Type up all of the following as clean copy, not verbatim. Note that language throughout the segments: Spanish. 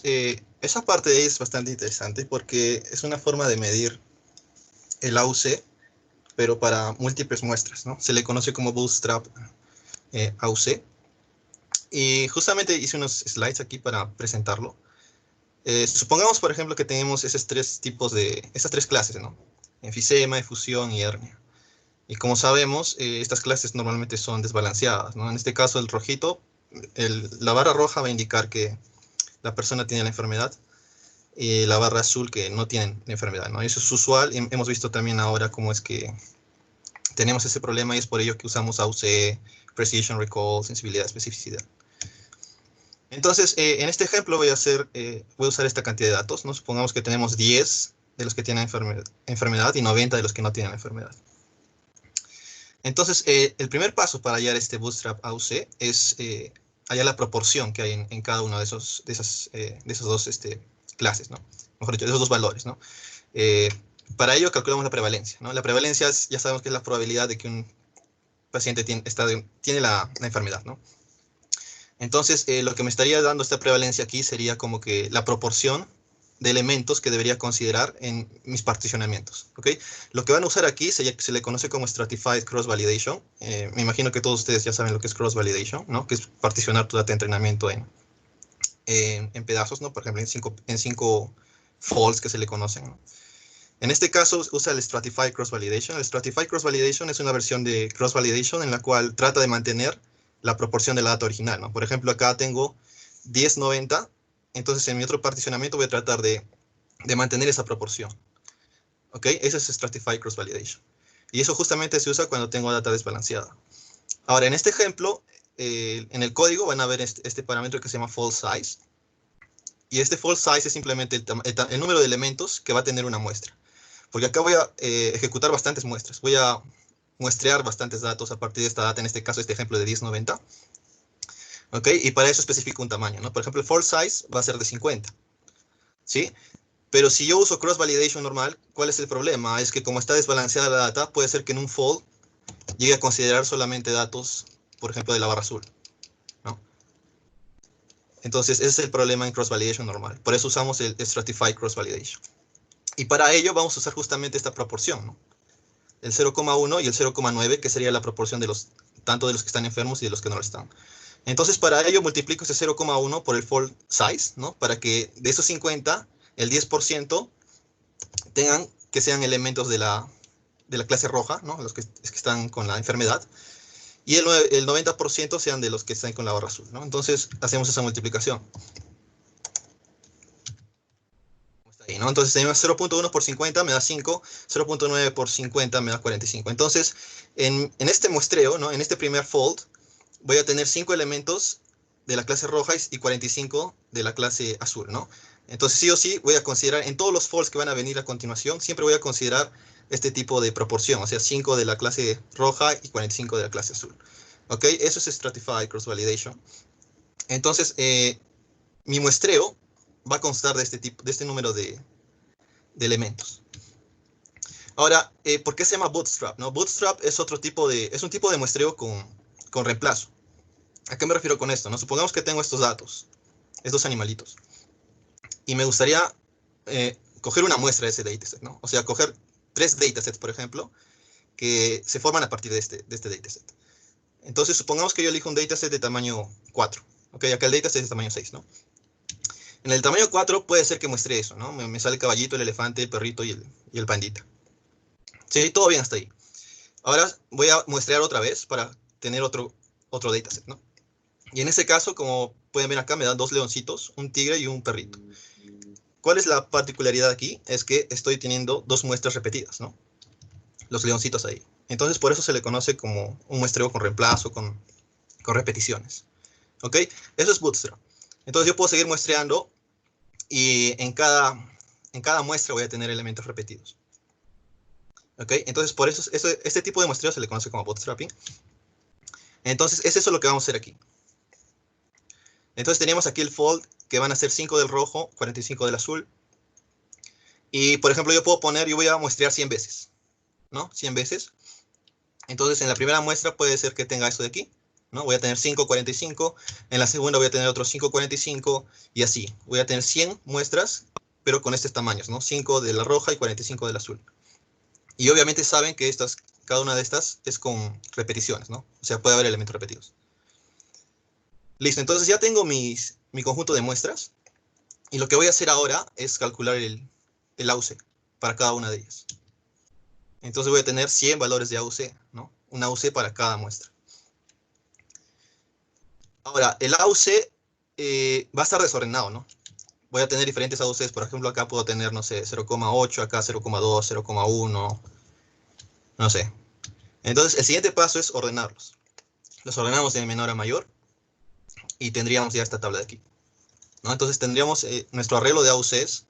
Esa parte de ahí es bastante interesante porque es una forma de medir el AUC, pero para múltiples muestras, ¿no? Se le conoce como Bootstrap AUC. Y justamente hice unos slides aquí para presentarlo. Supongamos, por ejemplo, que tenemos esos tres tipos esas tres clases, ¿no? Enfisema, efusión y hernia. Y como sabemos, estas clases normalmente son desbalanceadas, ¿no? En este caso, el rojito, la barra roja va a indicar que la persona tiene la enfermedad y la barra azul que no tiene la enfermedad, ¿no? Eso es usual y hemos visto también ahora cómo es que tenemos ese problema y es por ello que usamos AUC, Precision Recall, sensibilidad, especificidad. Entonces, en este ejemplo voy a usar esta cantidad de datos, ¿no? Supongamos que tenemos 10 de los que tienen enfermedad y 90 de los que no tienen enfermedad. Entonces, el primer paso para hallar este Bootstrap AUC es hallar la proporción que hay en cada uno de esas dos clases, ¿no? Mejor dicho, de esos dos valores, ¿no? Para ello calculamos la prevalencia, ¿no? La prevalencia ya sabemos que es la probabilidad de que un paciente tiene la enfermedad, ¿no? Entonces, lo que me estaría dando esta prevalencia aquí sería como que la proporción de elementos que debería considerar en mis particionamientos, ¿ok? Lo que van a usar aquí se le conoce como Stratified Cross Validation. Me imagino que todos ustedes ya saben lo que es Cross Validation, ¿no? Que es particionar tu data de entrenamiento en pedazos, ¿no? Por ejemplo, en cinco folds que se le conocen, ¿no? En este caso usa el Stratified Cross Validation. El Stratified Cross Validation es una versión de Cross Validation en la cual trata de mantener la proporción de la data original, ¿no? Por ejemplo, acá tengo 10-90, entonces en mi otro particionamiento voy a tratar de mantener esa proporción, ¿ok? Ese es Stratified Cross Validation. Y eso justamente se usa cuando tengo data desbalanceada. Ahora, en este ejemplo, en el código van a ver este parámetro que se llama Fold Size. Y este Fold Size es simplemente el número de elementos que va a tener una muestra. Porque acá voy a ejecutar bastantes muestras. Voy a muestrear bastantes datos a partir de esta data, en este caso este ejemplo de 1090. ¿Ok? Y para eso especifico un tamaño, ¿no? Por ejemplo, el Fold Size va a ser de 50. ¿Sí? Pero si yo uso Cross Validation normal, ¿cuál es el problema? Es que como está desbalanceada la data, puede ser que en un fold llegue a considerar solamente datos, por ejemplo, de la barra azul, ¿no? Entonces, ese es el problema en Cross Validation normal. Por eso usamos el Stratified Cross Validation. Y para ello vamos a usar justamente esta proporción, ¿no? El 0,1 y el 0,9, que sería la proporción tanto de los que están enfermos y de los que no lo están. Entonces, para ello multiplico ese 0,1 por el fold size, ¿no? Para que de esos 50, el 10% sean elementos de la clase roja, ¿no? Los que están con la enfermedad. Y el 90% sean de los que están con la barra azul, ¿no? Entonces, hacemos esa multiplicación. Ahí, ¿no? Entonces tenemos 0.1 por 50 me da 5, 0.9 por 50 me da 45. Entonces, en este muestreo, ¿no? En este primer fold, voy a tener 5 elementos de la clase roja y 45 de la clase azul, ¿no? Entonces, sí o sí, voy a considerar, en todos los folds que van a venir a continuación, siempre voy a considerar este tipo de proporción, o sea, 5 de la clase roja y 45 de la clase azul. ¿Ok? Eso es Stratified Cross Validation. Entonces, mi muestreo va a constar de este número de elementos. Ahora, ¿por qué se llama Bootstrap? ¿No? Bootstrap es un tipo de muestreo con reemplazo. ¿A qué me refiero con esto? ¿No? Supongamos que tengo estos animalitos, y me gustaría coger una muestra de ese dataset, ¿no? O sea, coger 3 datasets, por ejemplo, que se forman a partir de este dataset. Entonces, supongamos que yo elijo un dataset de tamaño 4. Ok, acá el dataset es de tamaño 6, ¿no? En el tamaño 4 puede ser que muestre eso, ¿no? Me sale el caballito, el elefante, el perrito y el pandita. Sí, todo bien hasta ahí. Ahora voy a muestrear otra vez para tener otro dataset, ¿no? Y en este caso, como pueden ver acá, me dan 2 leoncitos, un tigre y un perrito. ¿Cuál es la particularidad aquí? Es que estoy teniendo 2 muestras repetidas, ¿no? Los leoncitos ahí. Entonces, por eso se le conoce como un muestreo con reemplazo, con repeticiones. ¿Ok? Eso es Bootstrap. Entonces, yo puedo seguir muestreando y en cada muestra voy a tener elementos repetidos. ¿Ok? Entonces, por eso este tipo de muestreo se le conoce como bootstrapping. Entonces, es eso lo que vamos a hacer aquí. Entonces, tenemos aquí el fold que van a ser 5 del rojo, 45 del azul. Y, por ejemplo, yo voy a muestrear 100 veces, ¿no? 100 veces. Entonces, en la primera muestra puede ser que tenga esto de aquí. ¿no? Voy a tener 5, 45, en la segunda voy a tener otros 5, 45, y así. Voy a tener 100 muestras, pero con estos tamaños, ¿no? 5 de la roja y 45 del azul. Y obviamente saben que cada una de estas es con repeticiones, ¿no? O sea, puede haber elementos repetidos. Listo, entonces ya tengo mi conjunto de muestras, y lo que voy a hacer ahora es calcular el AUC para cada una de ellas. Entonces voy a tener 100 valores de AUC, ¿no? Un AUC para cada muestra. Ahora, el AUC va a estar desordenado, ¿no? Voy a tener diferentes AUCs. Por ejemplo, acá puedo tener, no sé, 0,8, acá 0,2, 0,1, no sé. Entonces, el siguiente paso es ordenarlos. Los ordenamos de menor a mayor y tendríamos ya esta tabla de aquí, ¿no? Entonces, tendríamos nuestro arreglo de AUCs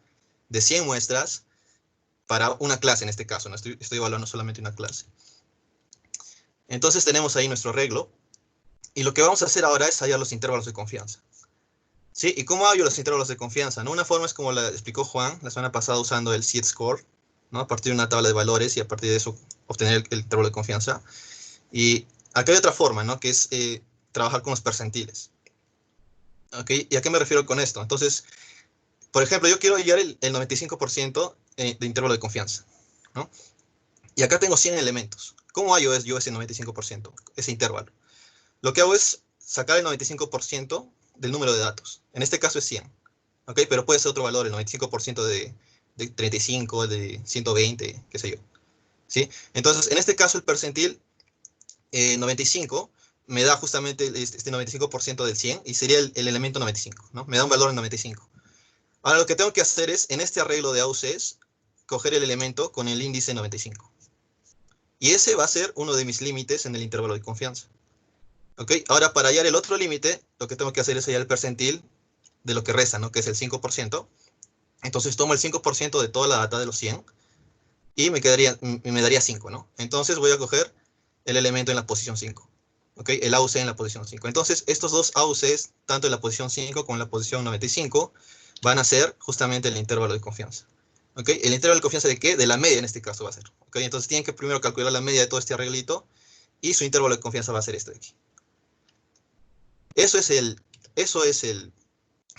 de 100 muestras para una clase en este caso, ¿no? Estoy evaluando solamente una clase. Entonces, tenemos ahí nuestro arreglo. Y lo que vamos a hacer ahora es hallar los intervalos de confianza. ¿Sí? ¿Y cómo hallo los intervalos de confianza? ¿No? Una forma es como la explicó Juan la semana pasada usando el Z-score, ¿no? A partir de una tabla de valores y a partir de eso obtener el intervalo de confianza. Y acá hay otra forma, ¿no? Que es trabajar con los percentiles. ¿Ok? ¿Y a qué me refiero con esto? Entonces, por ejemplo, yo quiero hallar el 95% de intervalo de confianza, ¿no? Y acá tengo 100 elementos. ¿Cómo hallo yo ese 95%, ese intervalo? Lo que hago es sacar el 95% del número de datos. En este caso es 100. ¿Ok? Pero puede ser otro valor, el 95% de 35, de 120, qué sé yo. ¿Sí? Entonces, en este caso el percentil 95 me da justamente este 95% del 100 y sería el elemento 95, ¿no? Me da un valor en 95. Ahora lo que tengo que hacer es, en este arreglo de AUCs, coger el elemento con el índice 95. Y ese va a ser uno de mis límites en el intervalo de confianza. ¿Ok? Ahora, para hallar el otro límite, lo que tengo que hacer es hallar el percentil de lo que resta, ¿no? Que es el 5%. Entonces tomo el 5% de toda la data de los 100 y me daría 5, ¿no? Entonces voy a coger el elemento en la posición 5. ¿Ok? El AUC en la posición 5. Entonces, estos dos AUCs, tanto en la posición 5 como en la posición 95, van a ser justamente el intervalo de confianza. ¿Ok? ¿El intervalo de confianza de qué? De la media en este caso va a ser. ¿Ok? Entonces tienen que primero calcular la media de todo este arreglito y su intervalo de confianza va a ser este de aquí. Eso es el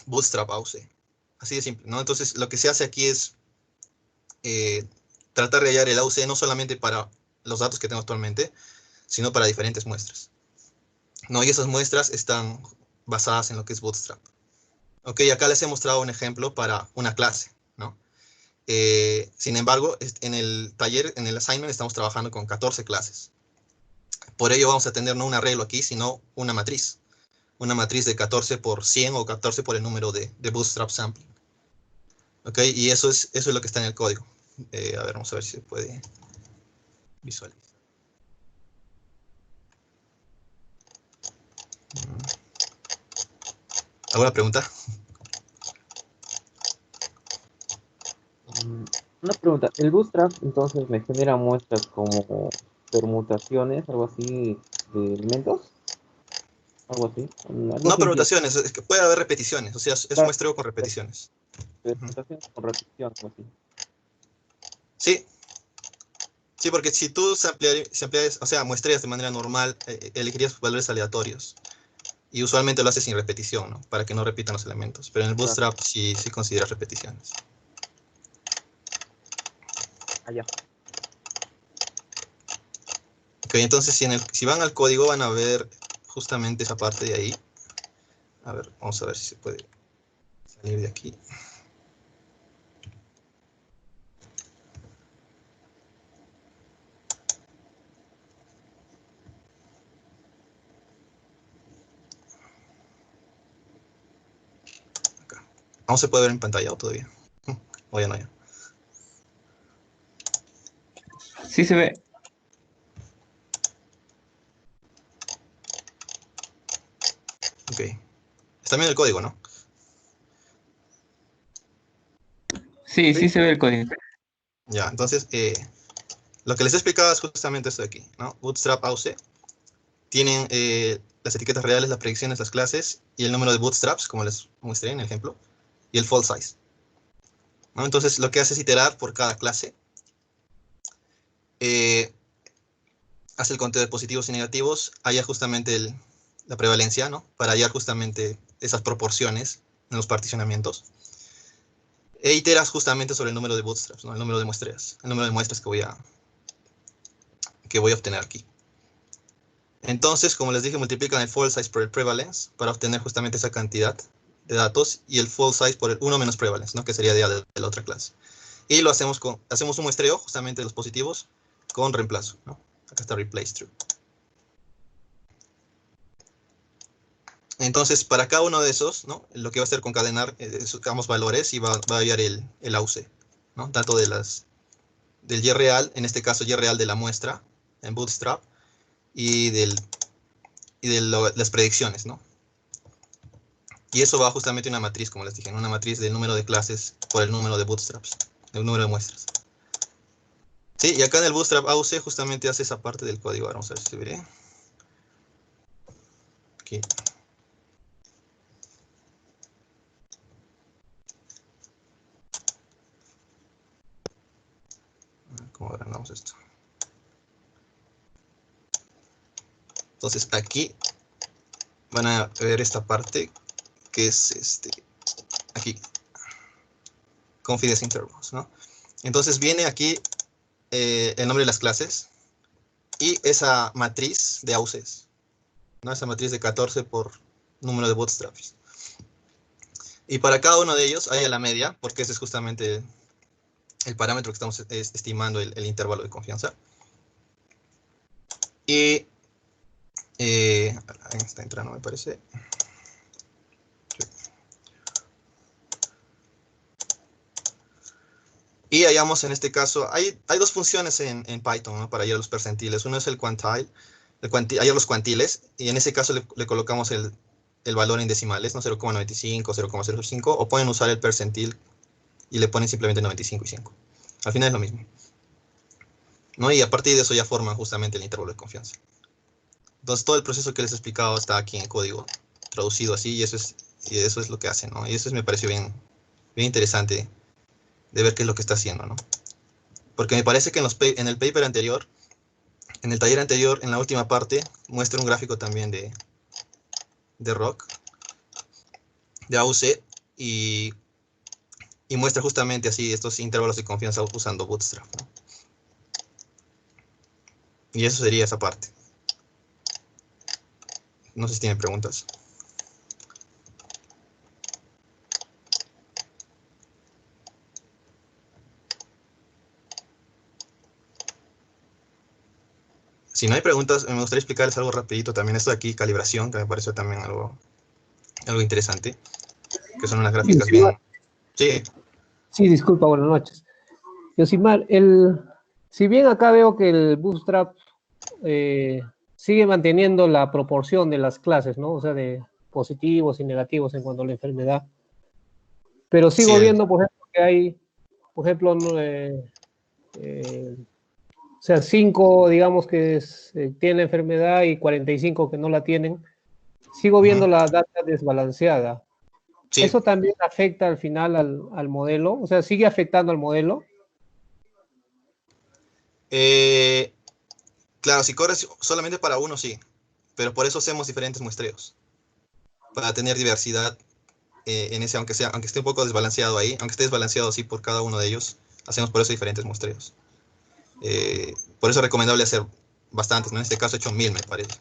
Bootstrap AUC. Así de simple, ¿no? Entonces, lo que se hace aquí es tratar de hallar el AUC no solamente para los datos que tengo actualmente, sino para diferentes muestras, ¿no? Y esas muestras están basadas en lo que es Bootstrap. Ok, acá les he mostrado un ejemplo para una clase, ¿no? Sin embargo, en el taller, en el assignment, estamos trabajando con 14 clases. Por ello vamos a tener no un arreglo aquí, sino una matriz. Una matriz de 14 por 100 o 14 por el número de Bootstrap sampling. Ok, y eso es lo que está en el código. A ver, vamos a ver si se puede visualizar. ¿Alguna pregunta? Una pregunta, ¿el Bootstrap entonces me genera muestras como permutaciones, algo así, de elementos? Algo así, algo No simple. permutaciones, es que puede haber repeticiones, o sea, es un Claro, muestreo con repeticiones. Ujú. permutaciones con repetición, algo así. Sí, sí, porque si tú se o sea, muestreas de manera normal, elegirías valores aleatorios. Y usualmente lo haces sin repetición, ¿no? Para que no repitan los elementos. Pero en el Claro, Bootstrap sí considera repeticiones. allá. Ok, entonces si van al código van a ver justamente esa parte de ahí. A ver, vamos a ver si se puede salir de aquí. Acá. Aún se puede ver en pantalla o todavía. O ya no, ya. Sí se ve. Ok. Está bien el código, ¿no? Sí, Sí, sí se ve el código. Ya, entonces, lo que les he explicado es justamente esto de aquí, ¿no? Bootstrap AUC. Tienen las etiquetas reales, las predicciones, las clases y el número de bootstraps, como les mostré en el ejemplo, y el font size, ¿no? Entonces, lo que hace es iterar por cada clase, eh, hace el conteo de positivos y negativos, haya justamente la prevalencia, ¿no? Para hallar justamente esas proporciones en los particionamientos. E iteras justamente sobre el número de bootstraps, ¿no? El número de muestras que voy a obtener aquí. Entonces, como les dije, multiplican el fold size por el prevalence para obtener justamente esa cantidad de datos y el fold size por el 1 menos prevalence, ¿no? Que sería de la otra clase. Y lo hacemos un muestreo justamente de los positivos con reemplazo, ¿no? Acá está replace true. Entonces, para cada uno de esos, ¿no? Lo que va a hacer concadenar ambos valores y va a hallar el AUC, ¿no? Tanto del Y real, en este caso Y real de la muestra en Bootstrap, y de las predicciones, ¿no? Y eso va justamente a una matriz, como les dije, en una matriz del número de clases por el número de bootstraps, el número de muestras. Sí, y acá en el Bootstrap AUC justamente hace esa parte del código. Ahora vamos a ver si se ve. Aquí. ¿Cómo agrandamos esto? Entonces aquí van a ver esta parte que es aquí, confidence intervals, ¿no? Entonces viene aquí el nombre de las clases y esa matriz de AUCs, ¿no? Esa matriz de 14 por número de bootstraps. Y para cada uno de ellos hay la media, porque ese es justamente el parámetro que estamos estimando el intervalo de confianza. Y ahí está entrando, me parece. Y hallamos en este caso, hay dos funciones en Python, ¿no? Para hallar los percentiles. Uno es el quantile, hallar los cuantiles, y en ese caso le colocamos el valor en decimales, ¿no? 0,95, 0,05, o pueden usar el percentil y le ponen simplemente 95 y 5. Al final es lo mismo, ¿no? Y a partir de eso ya forman justamente el intervalo de confianza. Entonces todo el proceso que les he explicado está aquí en el código, traducido así, y eso es lo que hacen, ¿no? Y eso me pareció bien interesante de ver qué es lo que está haciendo, ¿no? Porque me parece que en el paper anterior, en el taller anterior, en la última parte, muestra un gráfico también de ROC, de AUC, y muestra justamente así estos intervalos de confianza usando Bootstrap, ¿no? Y eso sería esa parte. No sé si tienen preguntas. Si no hay preguntas, me gustaría explicarles algo rapidito también. Esto de aquí, calibración, que me pareció también algo interesante, que son unas gráficas bien... Sí. Sí, disculpa, buenas noches. Yosimar, si bien acá veo que el Bootstrap sigue manteniendo la proporción de las clases, ¿no? O sea, de positivos y negativos en cuanto a la enfermedad. Pero sigo viendo, por ejemplo, que hay, por ejemplo, o sea, 5, digamos, que tienen la enfermedad y 45 que no la tienen. Sigo viendo la data desbalanceada. Sí. ¿Eso también afecta al final al modelo? O sea, ¿sigue afectando al modelo? Claro, si corres solamente para uno, sí. Pero por eso hacemos diferentes muestreos. Para tener diversidad en ese, aunque esté un poco desbalanceado ahí, aunque esté desbalanceado así por cada uno de ellos, hacemos por eso diferentes muestreos. Por eso es recomendable hacer bastantes, ¿no? En este caso he hecho 1000, me parece.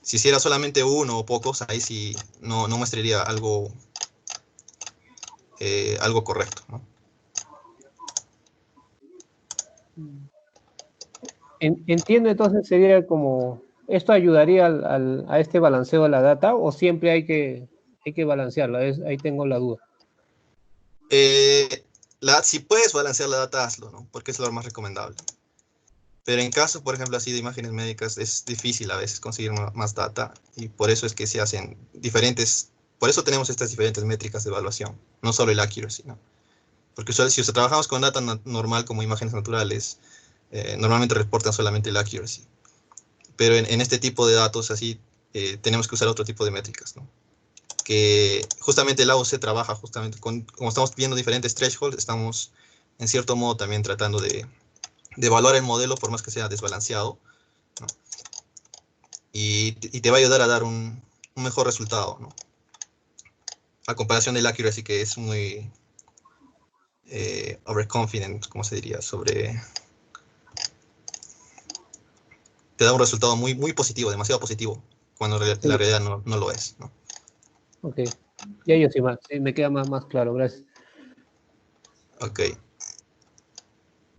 Si hiciera solamente uno o pocos, ahí sí no muestraría algo correcto, ¿no? Entiendo, entonces sería como, ¿esto ayudaría a este balanceo de la data o siempre hay que balancearla? Ahí tengo la duda. Si puedes balancear la data, hazlo, ¿no? Porque es lo más recomendable. Pero en caso, por ejemplo, así de imágenes médicas, es difícil a veces conseguir más data y por eso es que se hacen diferentes, por eso tenemos estas diferentes métricas de evaluación, no solo el accuracy, ¿no? Porque si trabajamos con data normal como imágenes naturales, normalmente reportan solamente el accuracy. Pero en este tipo de datos así, tenemos que usar otro tipo de métricas, ¿no? Que justamente el AOC trabaja justamente como estamos viendo diferentes thresholds, estamos en cierto modo también tratando de evaluar el modelo por más que sea desbalanceado, ¿no? y te va a ayudar a dar un mejor resultado, ¿no? A comparación del accuracy, que es muy overconfident, ¿cómo se diría? Te da un resultado muy, muy positivo, demasiado positivo, cuando la Sí. realidad no lo es, ¿no? Ok. Ya yo sí, me queda más claro, gracias. Ok.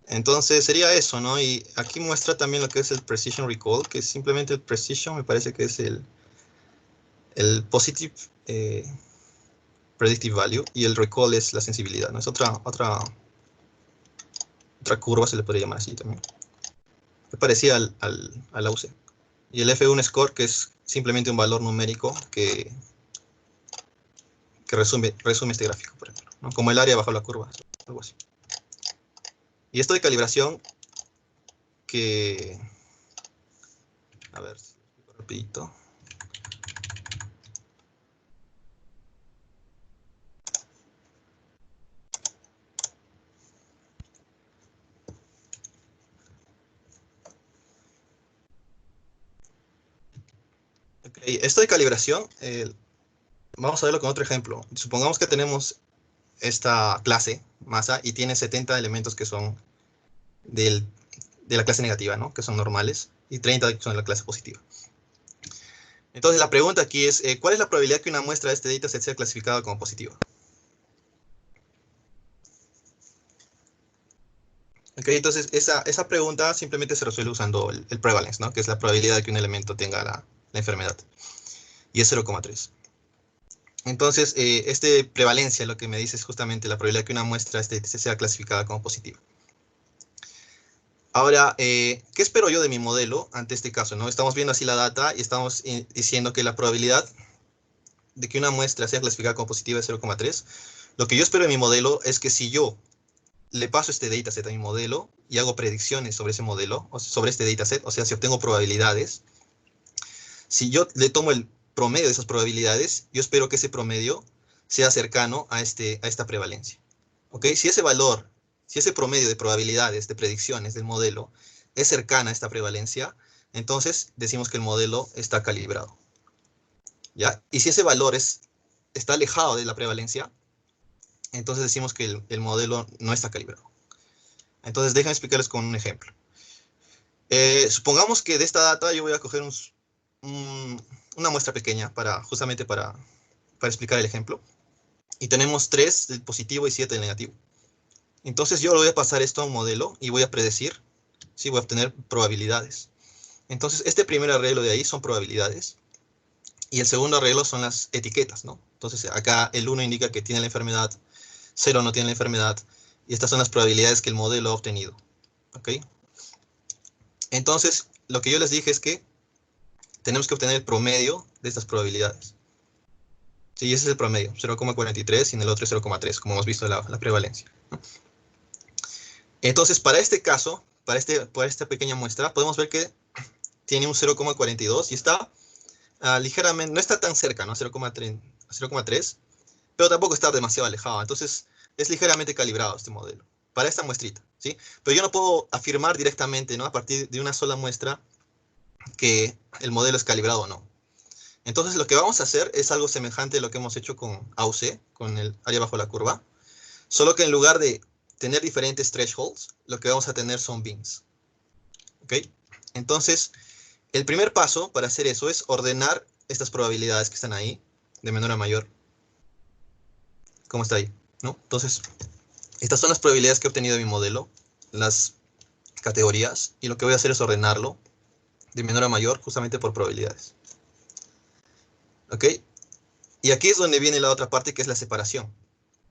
Entonces sería eso, ¿no? Y aquí muestra también lo que es el Precision Recall, que simplemente el Precision me parece que es el Positive Predictive Value, y el Recall es la sensibilidad, ¿no? Es otra curva, se le podría llamar así también. Es parecida al AUC. Y el F1 Score, que es simplemente un valor numérico que resume este gráfico, por ejemplo, ¿no? Como el área bajo la curva, algo así. Y esto de calibración, que... A ver, rapidito. Okay, esto de calibración, vamos a verlo con otro ejemplo. Supongamos que tenemos esta clase, masa, y tiene 70 elementos que son de la clase negativa, ¿no? Que son normales, y 30 que son de la clase positiva. Entonces la pregunta aquí es, ¿cuál es la probabilidad que una muestra de este dataset sea clasificada como positiva? Ok, entonces esa pregunta simplemente se resuelve usando el prevalence, ¿no? Que es la probabilidad de que un elemento tenga la enfermedad. Y es 0,3. Entonces, prevalencia lo que me dice es justamente la probabilidad de que una muestra sea clasificada como positiva. Ahora, ¿qué espero yo de mi modelo ante este caso, ¿no? Estamos viendo así la data y estamos diciendo que la probabilidad de que una muestra sea clasificada como positiva es 0,3. Lo que yo espero de mi modelo es que si yo le paso este dataset a mi modelo y hago predicciones sobre ese modelo, o sobre este dataset, o sea, si obtengo probabilidades, si yo le tomo el promedio de esas probabilidades, yo espero que ese promedio sea cercano a esta prevalencia. ¿Ok? Si ese promedio de probabilidades, de predicciones del modelo es cercana a esta prevalencia, entonces decimos que el modelo está calibrado. ¿Ya? Y si ese valor está alejado de la prevalencia, entonces decimos que el modelo no está calibrado. Entonces déjenme explicarles con un ejemplo. Supongamos que de esta data yo voy a coger una muestra pequeña justamente para explicar el ejemplo. Y tenemos 3 del positivo y 7 del negativo. Entonces yo le voy a pasar esto a un modelo y voy a predecir, ¿sí? Voy a obtener probabilidades. Entonces este primer arreglo de ahí son probabilidades. Y el segundo arreglo son las etiquetas, ¿no? Entonces acá el 1 indica que tiene la enfermedad, 0 no tiene la enfermedad. Y estas son las probabilidades que el modelo ha obtenido. ¿Ok? Entonces, lo que yo les dije es que tenemos que obtener el promedio de estas probabilidades. Sí, ese es el promedio, 0,43 y en el otro es 0,3, como hemos visto la prevalencia. Entonces, para este caso, para esta pequeña muestra, podemos ver que tiene un 0,42 y está ligeramente, no está tan cerca, ¿no? 0,3, pero tampoco está demasiado alejado. Entonces, es ligeramente calibrado este modelo, para esta muestrita, ¿sí? Pero yo no puedo afirmar directamente, ¿no? A partir de una sola muestra, que el modelo es calibrado o no. Entonces lo que vamos a hacer es algo semejante a lo que hemos hecho con AUC, con el área bajo la curva, solo que en lugar de tener diferentes thresholds, lo que vamos a tener son bins. ¿Ok? Entonces, el primer paso para hacer eso es ordenar estas probabilidades que están ahí, de menor a mayor. ¿Cómo está ahí? ¿No? Entonces, estas son las probabilidades que he obtenido de mi modelo, las categorías, y lo que voy a hacer es ordenarlo de menor a mayor justamente por probabilidades. ¿Ok? Y aquí es donde viene la otra parte, que es la separación.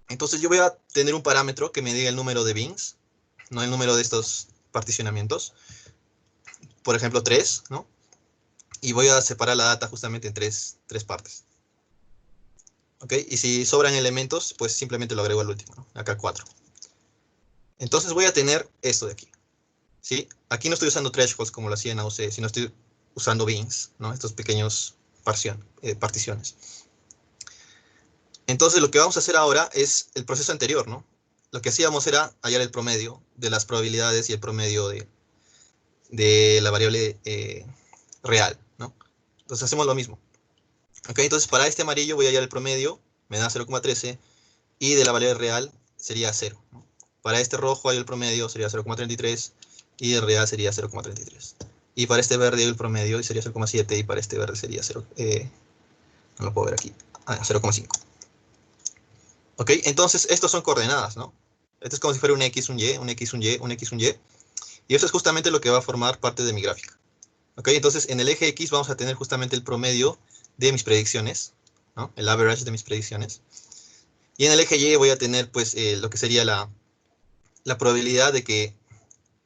Entonces yo voy a tener un parámetro que me diga el número de bins, no el número de estos particionamientos. Por ejemplo, 3, ¿no? Y voy a separar la data justamente en tres partes. ¿Ok? Y si sobran elementos, pues simplemente lo agrego al último, ¿no? Acá 4. Entonces voy a tener esto de aquí. ¿Sí? Aquí no estoy usando thresholds como lo hacía en AOC, sino estoy usando bins, ¿no? Estos pequeños particiones. Entonces lo que vamos a hacer ahora es el proceso anterior, ¿no? Lo que hacíamos era hallar el promedio de las probabilidades y el promedio de la variable real, ¿no? Entonces hacemos lo mismo. Ok, entonces para este amarillo voy a hallar el promedio, me da 0,13, y de la variable real sería 0, ¿no? Para este rojo hallo el promedio, sería 0,33, y el real sería 0,33. Y para este verde el promedio sería 0,7, y para este verde sería 0, no lo puedo ver aquí, 0,5. Ok, entonces estos son coordenadas, ¿no? Esto es como si fuera un X, un Y, un X, un Y, un X, un Y. Y eso es justamente lo que va a formar parte de mi gráfica. Ok, entonces en el eje X vamos a tener justamente el promedio de mis predicciones, ¿no? El average de mis predicciones. Y en el eje Y voy a tener, pues, lo que sería la probabilidad de que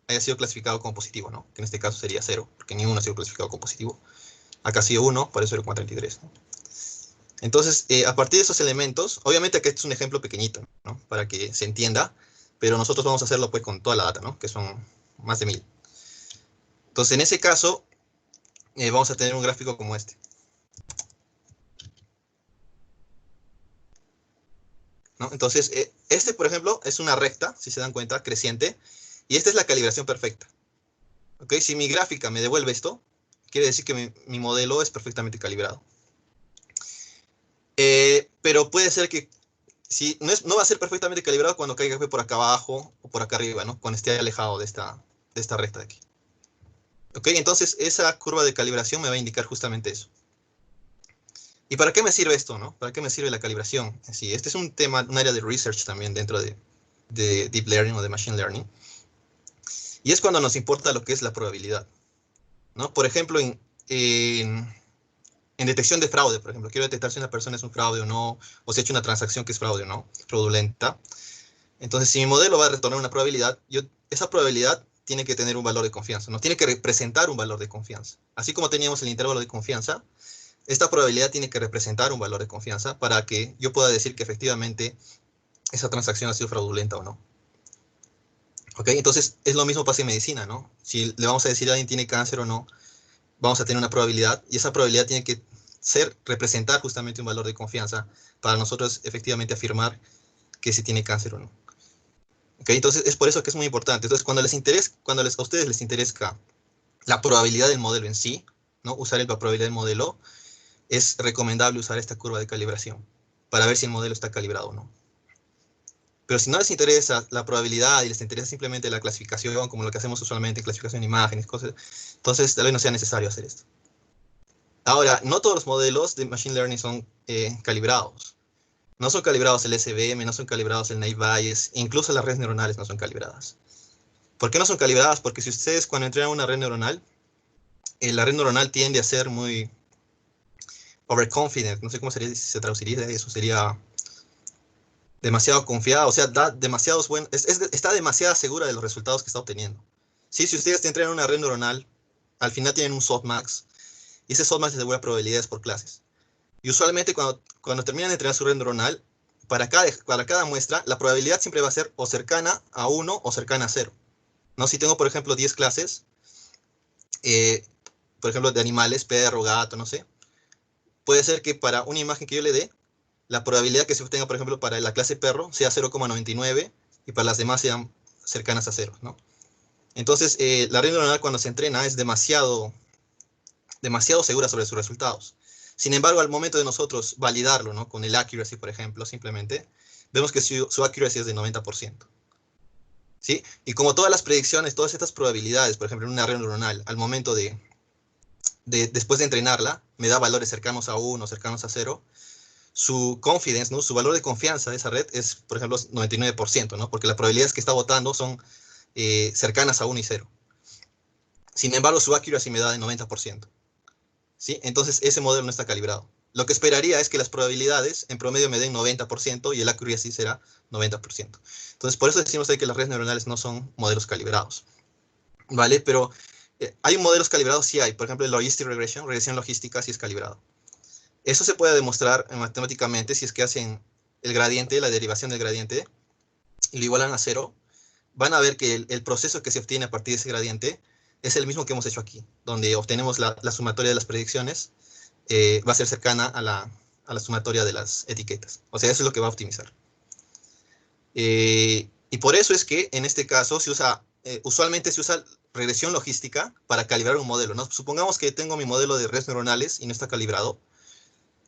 haya sido clasificado como positivo, ¿no? Que en este caso sería 0, porque ni uno ha sido clasificado como positivo. Acá ha sido 1, por eso 0,33, ¿no? Entonces, a partir de esos elementos, obviamente que este es un ejemplo pequeñito, ¿no? Para que se entienda, pero nosotros vamos a hacerlo pues con toda la data, ¿no? Que son más de 1000. Entonces, en ese caso, vamos a tener un gráfico como este, ¿no? Entonces, este, por ejemplo, es una recta, si se dan cuenta, creciente, y esta es la calibración perfecta. ¿Ok? Si mi gráfica me devuelve esto, quiere decir que mi modelo es perfectamente calibrado. Pero puede ser que si no va a ser perfectamente calibrado cuando caiga por acá abajo o por acá arriba, ¿no? Cuando esté alejado de esta recta de aquí. ¿Ok? Entonces, esa curva de calibración me va a indicar justamente eso. ¿Y para qué me sirve esto, no? ¿Para qué me sirve la calibración? Sí, este es un tema, un área de research también dentro de Deep Learning o de Machine Learning. Y es cuando nos importa lo que es la probabilidad, ¿no? Por ejemplo, en detección de fraude, por ejemplo, quiero detectar si una persona es un fraude o no, o si ha hecho una transacción que es fraude o no, fraudulenta. Entonces, si mi modelo va a retornar una probabilidad, esa probabilidad tiene que tener un valor de confianza, ¿no? Tiene que representar un valor de confianza. Así como teníamos el intervalo de confianza, esta probabilidad tiene que representar un valor de confianza para que yo pueda decir que efectivamente esa transacción ha sido fraudulenta o no. ¿Ok? Entonces, es lo mismo pasa en medicina, ¿no? Si le vamos a decir a alguien tiene cáncer o no, vamos a tener una probabilidad, y esa probabilidad tiene que representar justamente un valor de confianza para nosotros efectivamente afirmar que si tiene cáncer o no. ¿Ok? Entonces, es por eso que es muy importante. Entonces, cuando a ustedes les interesa la probabilidad del modelo en sí, ¿no? Usar la probabilidad del modelo, es recomendable usar esta curva de calibración para ver si el modelo está calibrado o no. Pero si no les interesa la probabilidad y les interesa simplemente la clasificación, como lo que hacemos usualmente en clasificación de imágenes, cosas, entonces tal vez no sea necesario hacer esto. Ahora, no todos los modelos de Machine Learning son calibrados. No son calibrados el SVM, no son calibrados el Naive Bayes, incluso las redes neuronales no son calibradas. ¿Por qué no son calibradas? Porque si ustedes cuando entrenan una red neuronal, la red neuronal tiende a ser muy overconfident, no sé cómo se traduciría eso, sería demasiado confiada, o sea, da demasiados buenos, está demasiado segura de los resultados que está obteniendo. ¿Sí? Si ustedes entrenan una red neuronal, al final tienen un softmax, y ese softmax les devuelve probabilidades por clases. Y usualmente cuando terminan de entrenar su red neuronal, para cada muestra, la probabilidad siempre va a ser o cercana a 1 o cercana a 0. ¿No? Si tengo, por ejemplo, 10 clases, por ejemplo, de animales, perro, gato, no sé, puede ser que para una imagen que yo le dé, la probabilidad que se obtenga, por ejemplo, para la clase perro sea 0,99 y para las demás sean cercanas a 0, ¿no? Entonces, la red neuronal cuando se entrena es demasiado segura sobre sus resultados. Sin embargo, al momento de nosotros validarlo, ¿no? Con el accuracy, por ejemplo, simplemente, vemos que su accuracy es de 90%. ¿Sí? Y como todas las predicciones, todas estas probabilidades, por ejemplo, en una red neuronal, al momento después de entrenarla, me da valores cercanos a 1, cercanos a 0, su confidence, ¿no? Su valor de confianza de esa red es, por ejemplo, 99%, ¿no? Porque las probabilidades que está votando son cercanas a 1 y 0. Sin embargo, su accuracy me da de 90%. ¿Sí? Entonces, ese modelo no está calibrado. Lo que esperaría es que las probabilidades en promedio me den 90% y el accuracy será 90%. Entonces, por eso decimos que las redes neuronales no son modelos calibrados. ¿Vale? Pero hay modelos calibrados, sí hay. Por ejemplo, el Logistic Regression, regresión logística, sí es calibrado. Eso se puede demostrar matemáticamente si es que hacen el gradiente, la derivación del gradiente, y lo igualan a 0. Van a ver que el proceso que se obtiene a partir de ese gradiente es el mismo que hemos hecho aquí, donde obtenemos la sumatoria de las predicciones, va a ser cercana a la sumatoria de las etiquetas. O sea, eso es lo que va a optimizar. Y por eso es que en este caso usualmente se usa regresión logística para calibrar un modelo, ¿no? Supongamos que tengo mi modelo de redes neuronales y no está calibrado.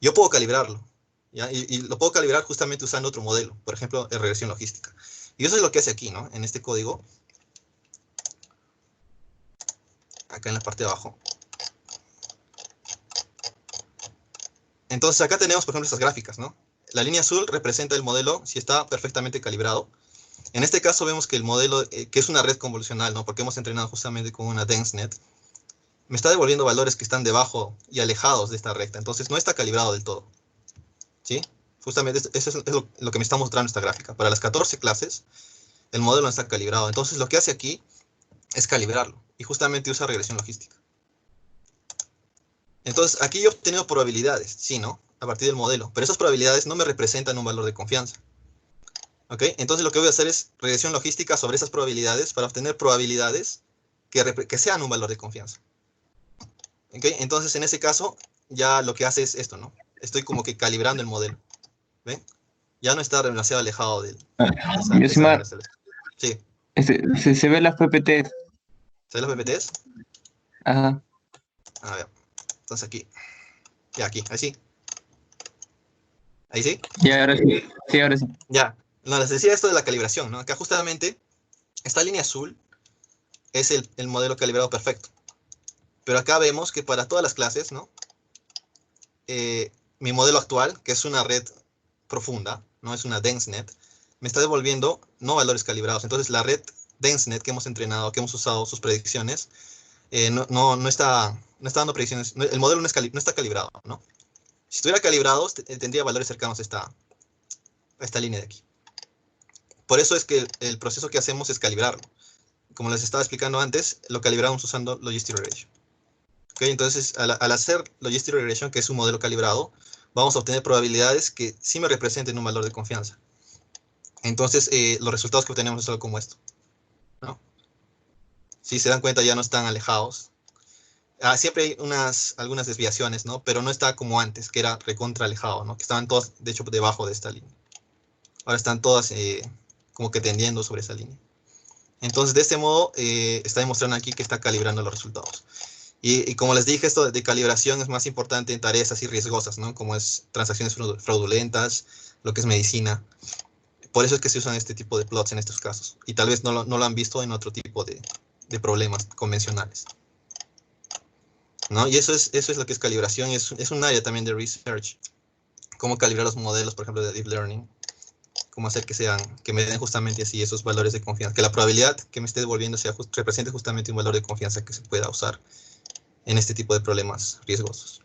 Yo puedo calibrarlo, ¿ya? Y lo puedo calibrar justamente usando otro modelo, por ejemplo, regresión logística. Y eso es lo que hace aquí, ¿no? En este código, acá en la parte de abajo. Entonces acá tenemos, por ejemplo, estas gráficas, ¿no? La línea azul representa el modelo si está perfectamente calibrado. En este caso vemos que el modelo, que es una red convolucional, ¿no? Porque hemos entrenado justamente con una DenseNet, me está devolviendo valores que están debajo y alejados de esta recta. Entonces no está calibrado del todo, ¿sí? Justamente eso es lo que me está mostrando esta gráfica. Para las 14 clases, el modelo no está calibrado. Entonces lo que hace aquí es calibrarlo. Y justamente usa regresión logística. Entonces aquí yo he obtenido probabilidades, sí, ¿no? A partir del modelo. Pero esas probabilidades no me representan un valor de confianza. ¿Ok? Entonces lo que voy a hacer es regresión logística sobre esas probabilidades para obtener probabilidades que sean un valor de confianza. ¿Ok? Entonces en ese caso ya lo que hace es esto, ¿no? Estoy como que calibrando el modelo. ¿Ven? Ya no está demasiado alejado de esa Yosimar, Sí. se ve las PPTs. ¿Sabes los PPTs? Ajá. A ver. Entonces aquí. Ya, aquí. Ahí sí. Ahí sí. Ya, ahora sí. Sí, ahora sí. Ya. No, les decía esto de la calibración, ¿no? Acá justamente esta línea azul es el modelo calibrado perfecto. Pero acá vemos que para todas las clases, ¿no? Mi modelo actual, que es una red profunda, no es una DenseNet, me está devolviendo no valores calibrados. Entonces la red DenseNet que hemos entrenado, que hemos usado sus predicciones, no está dando predicciones. El modelo no está calibrado, ¿no? Si estuviera calibrado, tendría valores cercanos a esta línea de aquí. Por eso es que el proceso que hacemos es calibrarlo. Como les estaba explicando antes, lo calibramos usando Logistic Regression. ¿Okay? Entonces, al hacer Logistic Regression, que es un modelo calibrado, vamos a obtener probabilidades que sí me representen un valor de confianza. Entonces, los resultados que obtenemos es algo como esto, ¿no? Si se dan cuenta, ya no están alejados. Siempre hay algunas desviaciones, ¿no? Pero no está como antes, que era recontra alejado, ¿no? Que estaban todas, de hecho, debajo de esta línea. Ahora están todas como que tendiendo sobre esa línea. Entonces, de este modo, está demostrando aquí que está calibrando los resultados. Y como les dije, esto de calibración es más importante en tareas así riesgosas, ¿no? Como es transacciones fraudulentas, lo que es medicina. Por eso es que se usan este tipo de plots en estos casos. Y tal vez no lo han visto en otro tipo de problemas convencionales, ¿no? Y eso es lo que es calibración. Es un área también de research. Cómo calibrar los modelos, por ejemplo, de deep learning. Cómo hacer que me den justamente así esos valores de confianza. Que la probabilidad que me esté devolviendo represente justamente un valor de confianza que se pueda usar en este tipo de problemas riesgosos.